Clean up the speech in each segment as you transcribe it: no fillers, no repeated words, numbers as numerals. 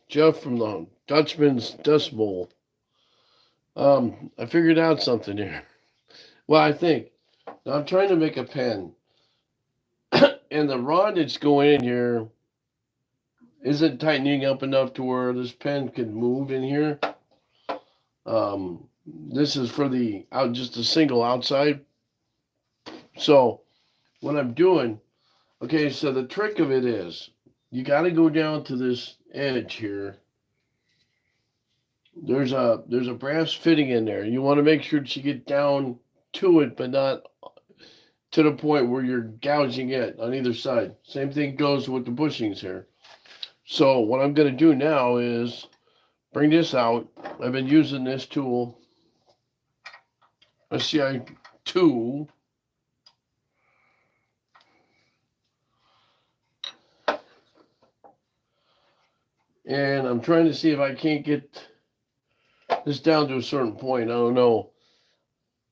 Jeff from the Dutchman's Dust Bowl. I figured out something here. Well, I think now I'm trying to make a pen, and the rod that's going in here isn't tightening up enough to where this pen can move in here. This is for the out just a single outside. So what I'm doing, okay. So the trick of it is you got to go down to this edge here. There's a brass fitting in there. You want to make sure that you get down to it, but not to the point where you're gouging it on either side. Same thing goes with the bushings here. So what I'm going to do now is bring this out. I've been using this tool, a CI tool. And I'm trying to see if I can't get this down to a certain point. I don't know.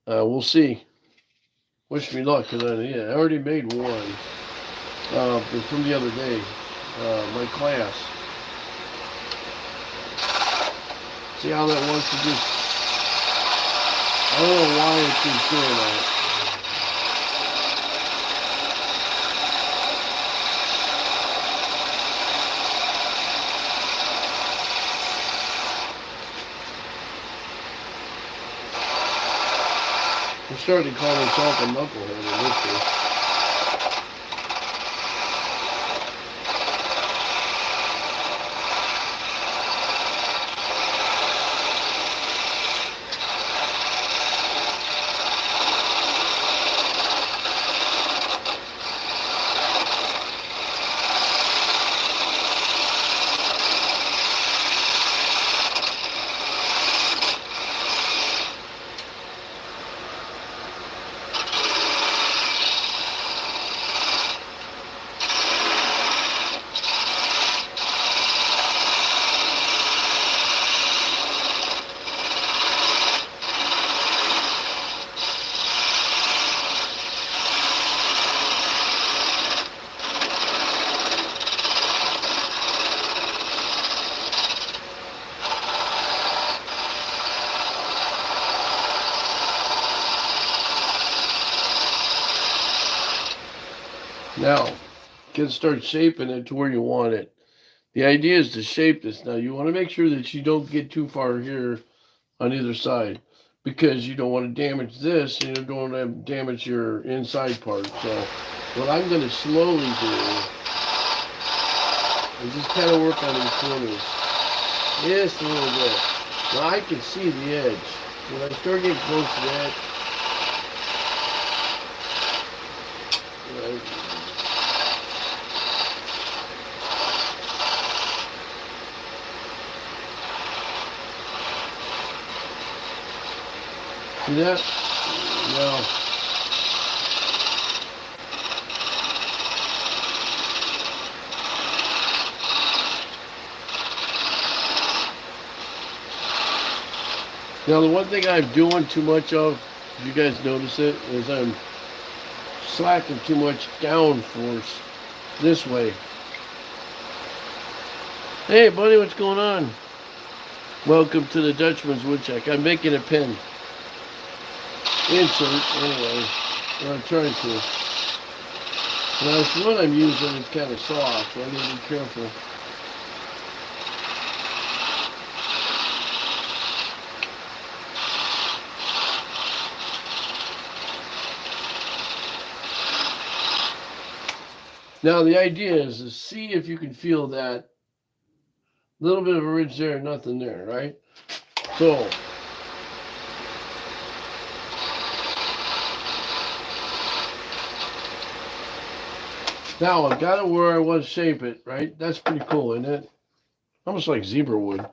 We'll see. Wish me luck, because I already made one from the other day, my class. See how that wants to just, I don't know why it keeps doing that. I'm starting to call myself a knucklehead in this case. Now, you can start shaping it to where you want it. The idea is to shape this. Now, you want to make sure that you don't get too far here on either side, because you don't want to damage this and you don't want to damage your inside part. So, what I'm going to slowly do is just kind of work on these corners just a little bit. Now, I can see the edge. When I start getting close to that, right, see that? No. Now the one thing I'm doing too much of, if you guys notice it, is I'm slacking too much down force this way. Hey buddy, what's going on? Welcome to the Dutchman's Woodchuck. I'm making a pen. Insert, anyway. I'm trying to. Now this one I'm using is kind of soft, so I need to be careful. Now the idea is to see if you can feel that little bit of a ridge there, nothing there, right? So now I've got it where I want to shape it, right? That's pretty cool, isn't it? Almost like zebra wood.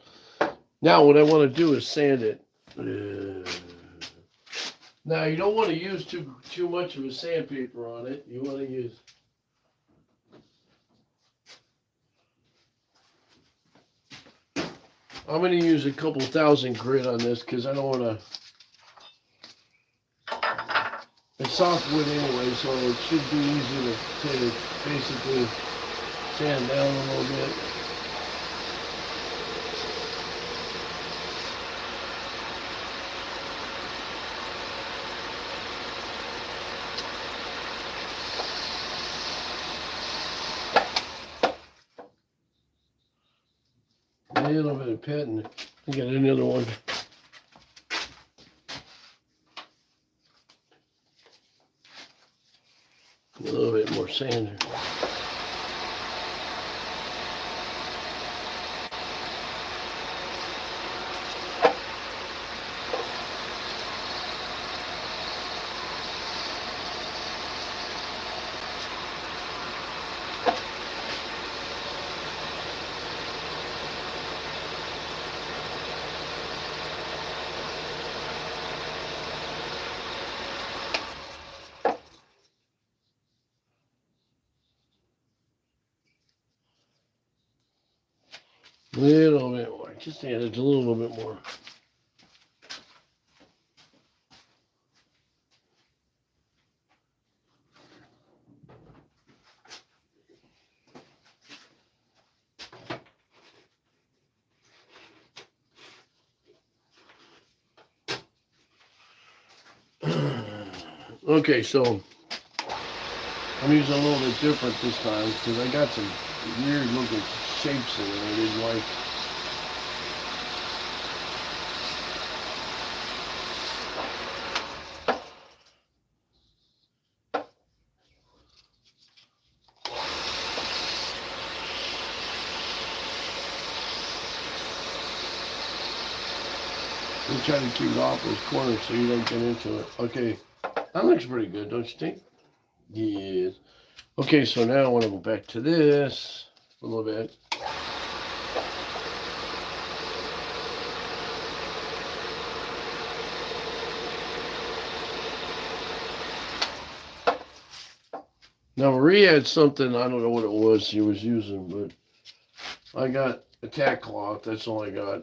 Now what I want to do is sand it. Now you don't want to use too much of a sandpaper on it. You want to use I'm going to use a couple thousand grit on this because I don't want to. It's soft wood anyway, so it should be easy to basically sand down a little bit. A little bit of patent. I got another one. A little bit more sand here. A little bit more. Just added a little bit more. Okay, so I'm using a little bit different this time because I got some weird looking shapes in it I didn't like. I'm trying to keep it off those corners so you don't get into it. Okay, that looks pretty good, don't you think? Yes. Okay, so now I want to go back to this a little bit. Now Marie had something, I don't know what it was she was using, but I got a tack cloth, that's all I got.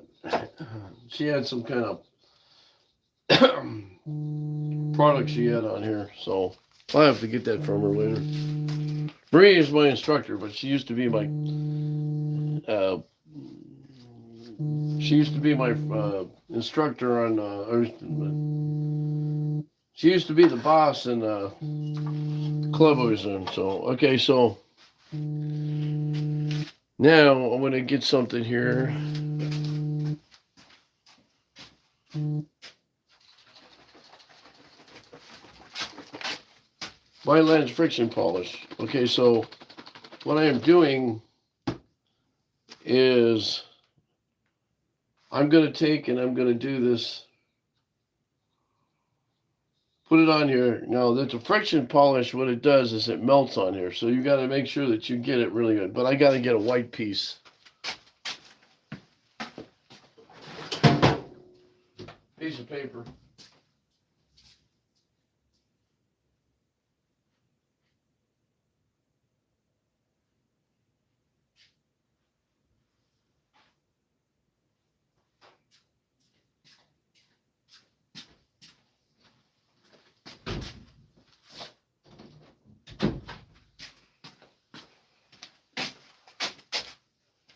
She had some kind of product she had on here, so I'll have to get that from her later. Marie is my instructor, but she used to be my instructor on she used to be the boss in club I was in. So okay, so now I'm gonna get something here. Lens friction polish. Okay, so what I am doing is I'm going to take and I'm going to do this, put it on here. Now, that's a friction polish. What it does is it melts on here. So you got to make sure that you get it really good. But I got to get a white piece. Piece of paper.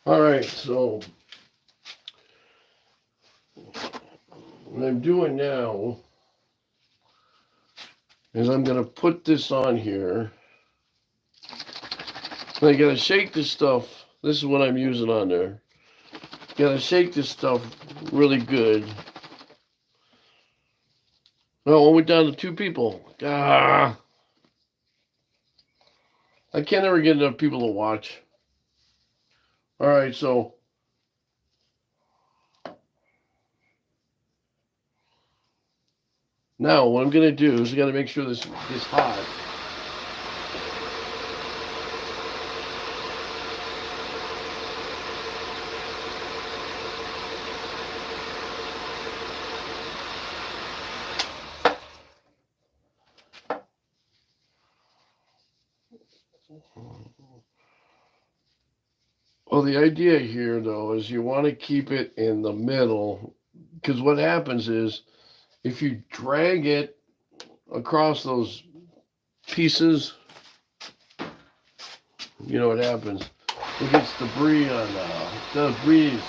All right, so what I'm doing now is I'm going to put this on here. I got to shake this stuff. This is what I'm using on there. Got to shake this stuff really good. No, I went down to 2 people. I can't ever get enough people to watch. All right, so now what I'm going to do is I got to make sure this gets hot. Well, the idea here, though, is you want to keep it in the middle, because what happens is if you drag it across those pieces, you know what happens. It gets debris on that's breeze.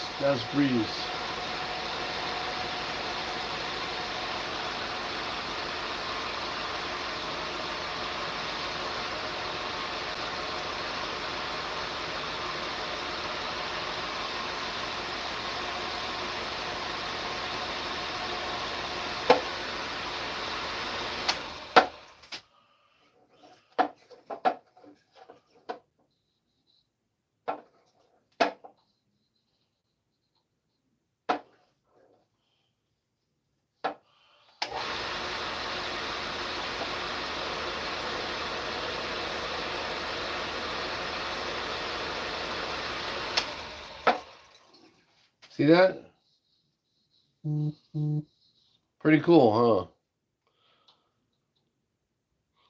See that? Pretty cool, huh?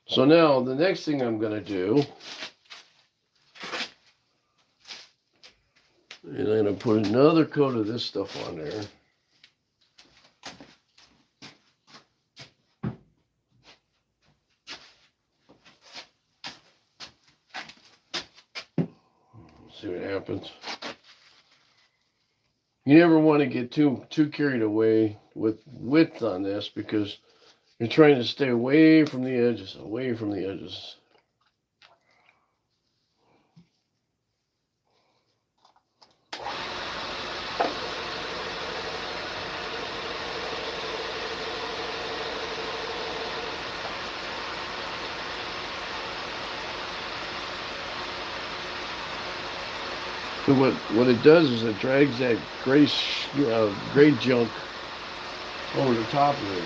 So now the next thing I'm going to do is I'm going to put another coat of this stuff on there. See what happens. You never want to get too carried away with width on this because you're trying to stay away from the edges, away from the edges. So what it does is it drags that gray junk over the top of it.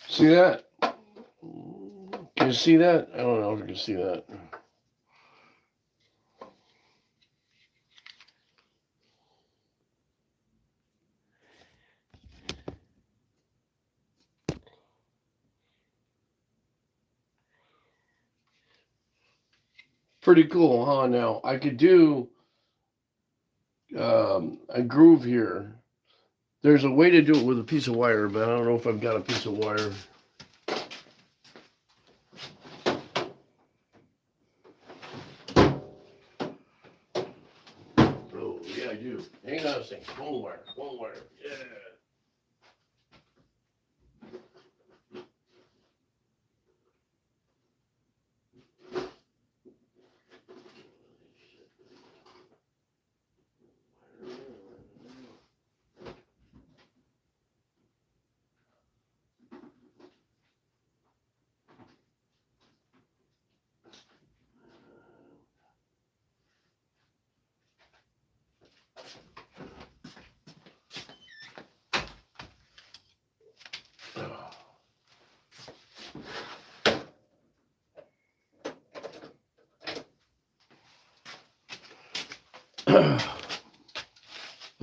See that? Can you see that? I don't know if you can see that. Pretty cool, huh? Now, I could do a groove here. There's a way to do it with a piece of wire, but I don't know if I've got a piece of wire. Oh, yeah, I do. Hang on a second. One wire. Yeah.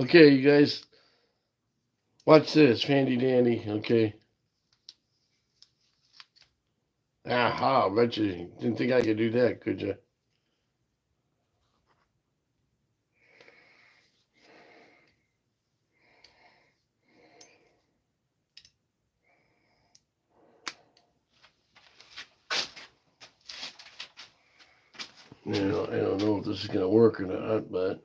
Okay, you guys, watch this, handy dandy. Okay. Aha, I bet you didn't think I could do that, could you? You know, I don't know if this is going to work or not, but.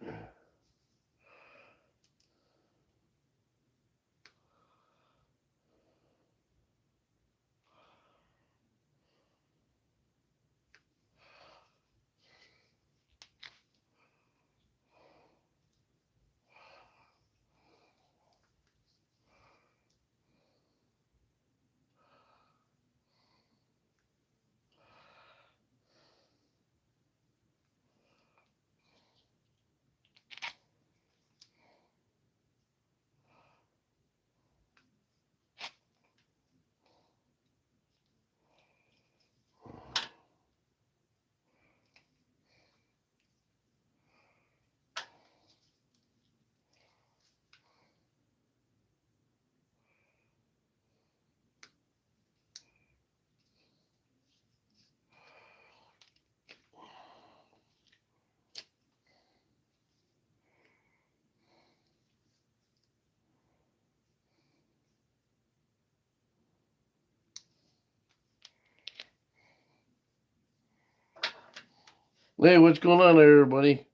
Hey, what's going on there, everybody?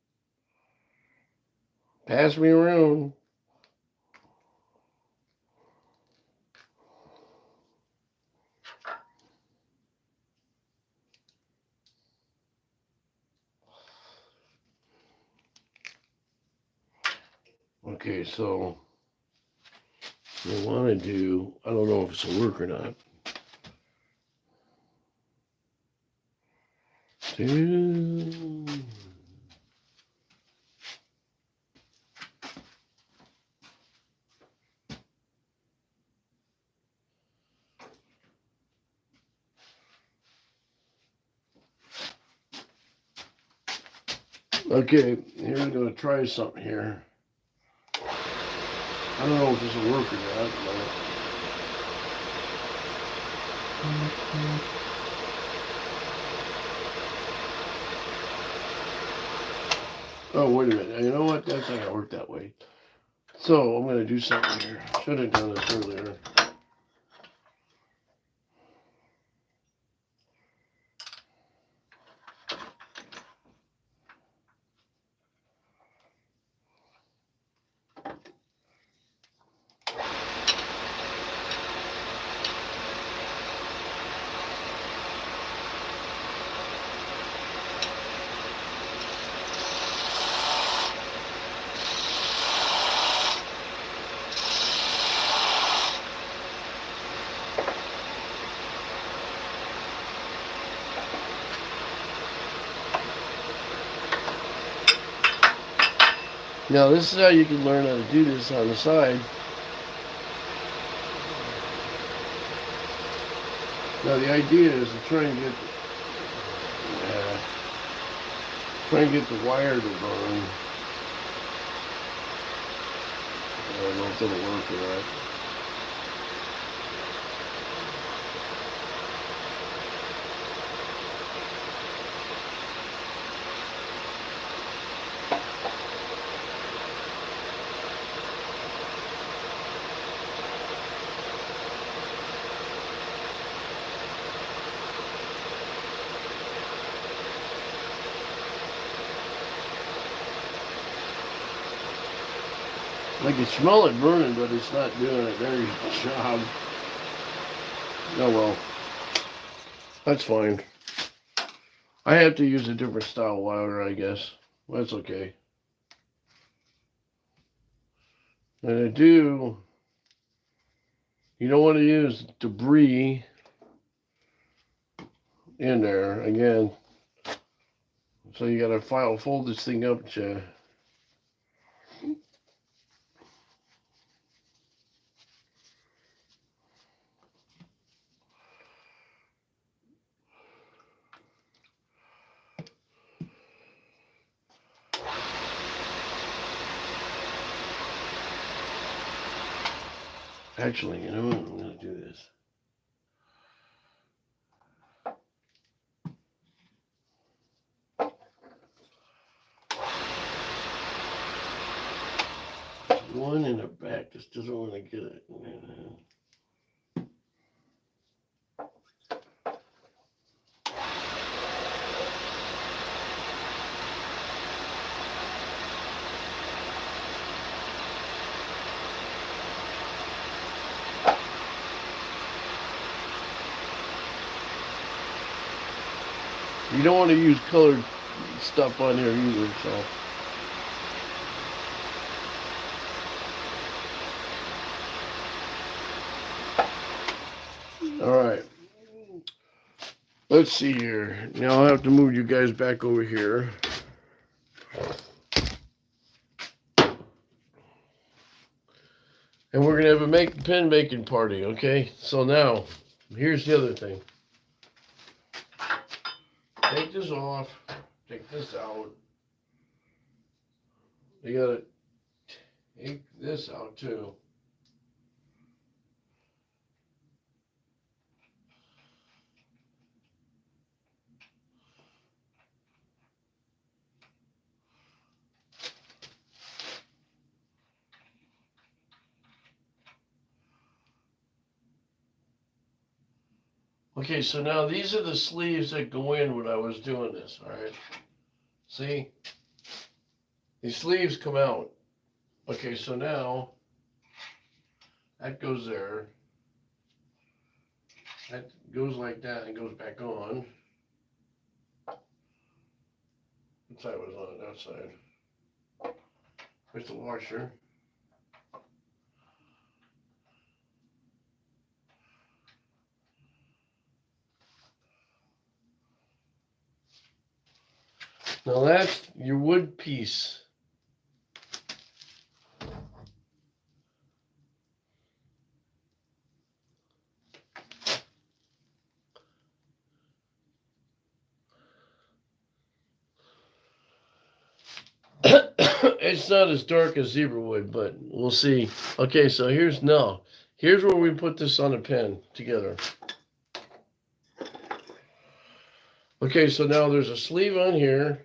Pass me around. Okay, so what I want to do, I don't know if this will work or not. Okay, here we're going to try something here. I don't know if this will work or not, but... Oh, wait a minute. You know what? That's not going to work that way. So, I'm going to do something here. Should have done this earlier. Now, this is how you can learn how to do this on the side. Now, the idea is to try and get the wire to burn. I don't know if it'll work or not. I can smell it burning, but it's not doing a very job. Oh well, that's fine. I have to use a different style wire, I guess. That's okay. And you don't want to use debris in there again. So you got to fold this thing up. Actually, you know what? I'm going to do this. One in the back just doesn't want to get it. You don't want to use colored stuff on here either, so. Alright. Let's see here. Now I'll have to move you guys back over here. And we're going to have a pen making party, okay? So now, here's the other thing. Take this off. Take this out. You got to take this out too. Okay, so now these are the sleeves that go in when I was doing this, all right? See? These sleeves come out. Okay, so now that goes there. That goes like that and goes back on. What side was on that side? There's the washer. Now that's your wood piece. It's not as dark as zebra wood, but we'll see. Okay, so here's where we put this on a pen together. Okay, so now there's a sleeve on here,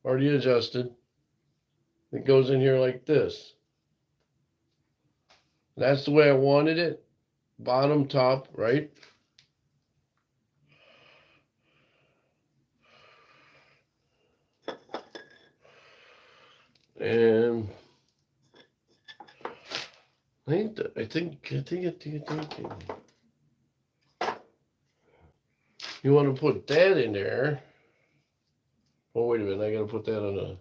already adjusted. It goes in here like this. That's the way I wanted it. Bottom, top, right? And I think. You want to put that in there. Oh, wait a minute. I got to put that on a.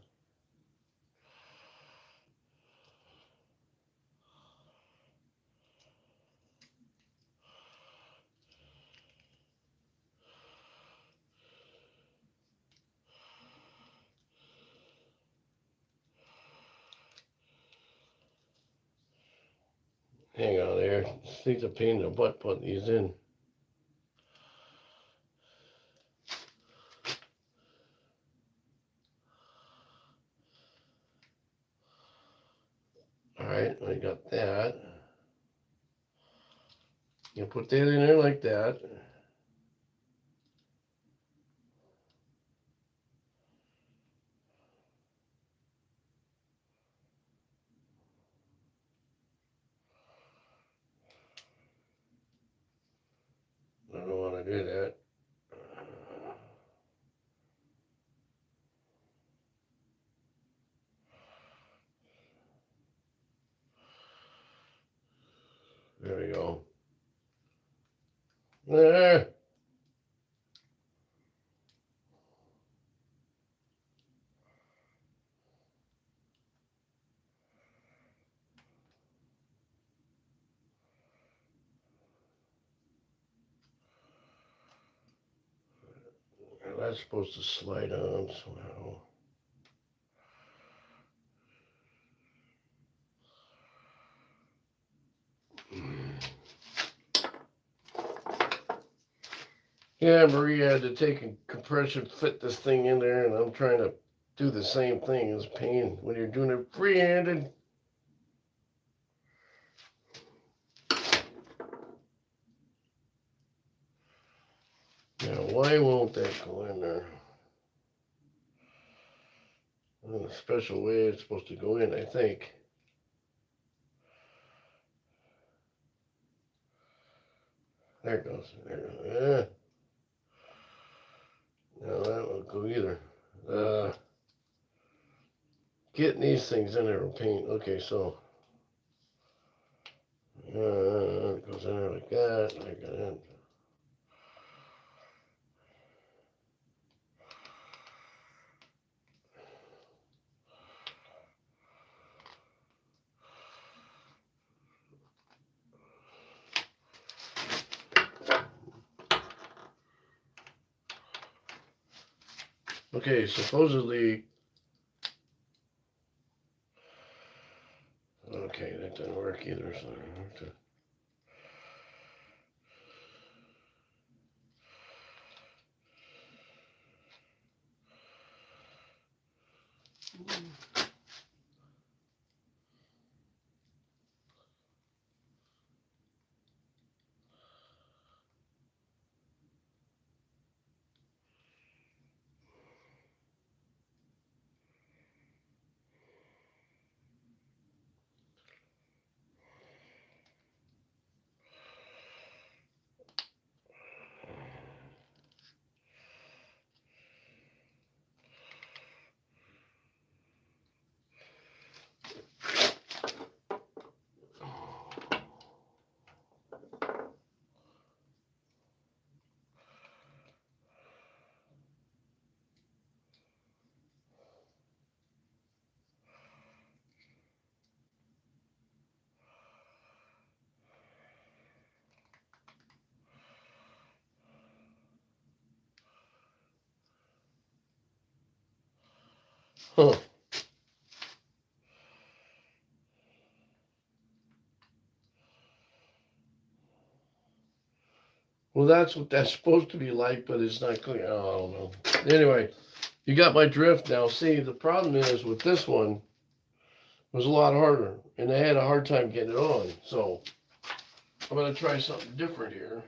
Hang on there. This thing's a pain in the butt putting these in. All right, I got that. You put that in there like that. I don't want to do that. There we go. There. That's supposed to slide on somehow. Yeah, Maria had to take a compression fit this thing in there, and I'm trying to do the same thing. It's pain when you're doing it free-handed. Now, why won't that go in there? In a special way it's supposed to go in, I think. There it goes. There it goes. Yeah. No, that won't go either. Getting these things in there will paint. Okay, so it goes in there like that. Like that. Okay, supposedly. Okay, that didn't work either. So I have to. Huh. Well, that's what that's supposed to be like, but it's not clear. Oh, I don't know. Anyway, you got my drift now. See, the problem is with this one, was a lot harder, and I had a hard time getting it on. So I'm gonna try something different here.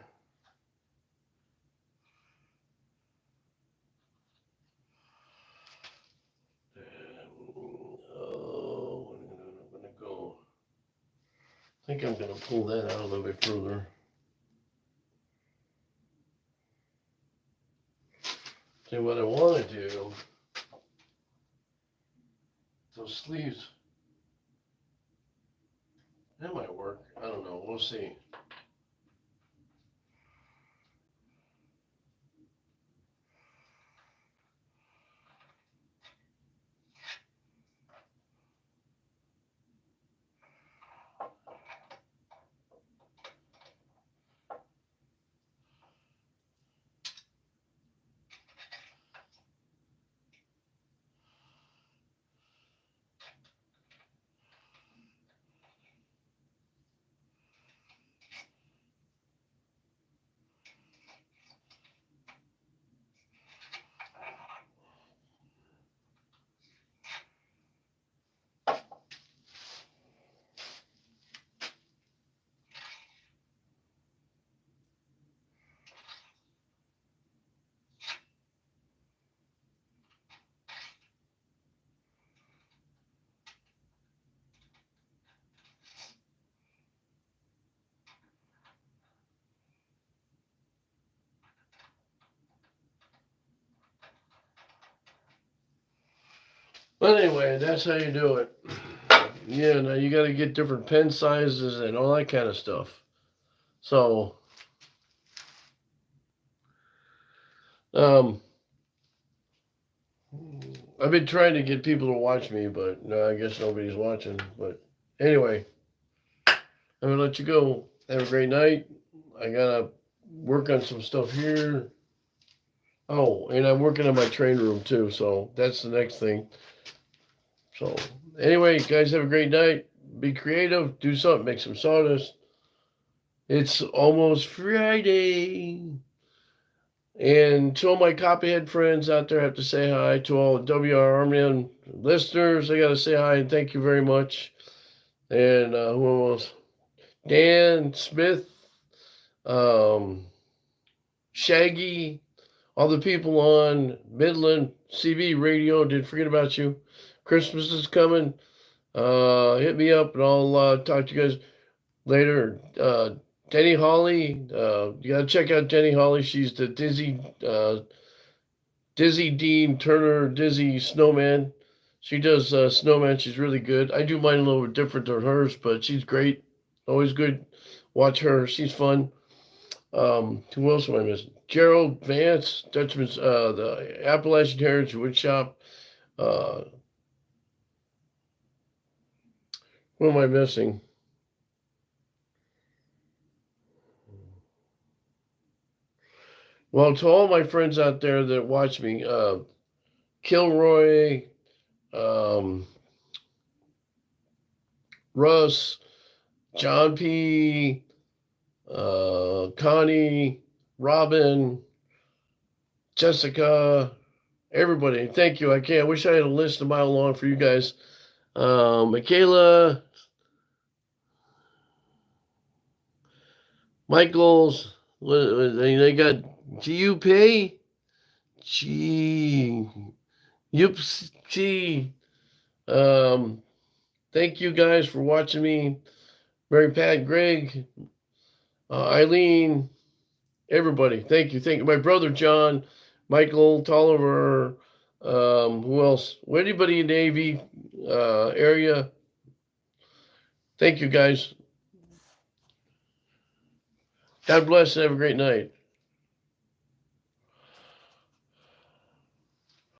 Oh, I'm gonna go. I think I'm gonna pull that out a little bit further. See what I want to do. Those sleeves. That might work. I don't know. We'll see. But anyway, that's how you do it. Yeah, now you got to get different pen sizes and all that kind of stuff. So, um, I've been trying to get people to watch me, but no, I guess nobody's watching. But anyway, I'm gonna let you go. Have a great night. I gotta work on some stuff here. Oh, and I'm working on my train room too, so that's the next thing. So anyway, guys, have a great night. Be creative. Do something. Make some sawdust. It's almost Friday. And to all my copyhead friends out there, I have to say hi. To all WRMN listeners, I got to say hi and thank you very much. And who else? Dan Smith, um, Shaggy, all the people on Midland CB radio. Didn't forget about you. Christmas is coming. Hit me up and I'll talk to you guys later. Denny Holly, you gotta check out Denny Holly. She's the Dizzy Dean Turner Dizzy Snowman. She does Snowman. She's really good. I do mine a little bit different than hers, but she's great. Always good. Watch her. She's fun. Who else am I missing? Gerald Vance, Dutchmans, the Appalachian Heritage Woodshop. Uh, who am I missing? Well, to all my friends out there that watch me, Kilroy, um, Russ, John P., Connie, Robin, Jessica, everybody. Thank you. I wish I had a list a mile long for you guys. Michaela, Michaels, they got GUP, G, Yups, G. Thank you guys for watching me. Mary Pat, Greg, Eileen, everybody. Thank you. Thank you. My brother John, Michael Tolliver, who else? Anybody in the AV area? Thank you guys. God bless and have a great night.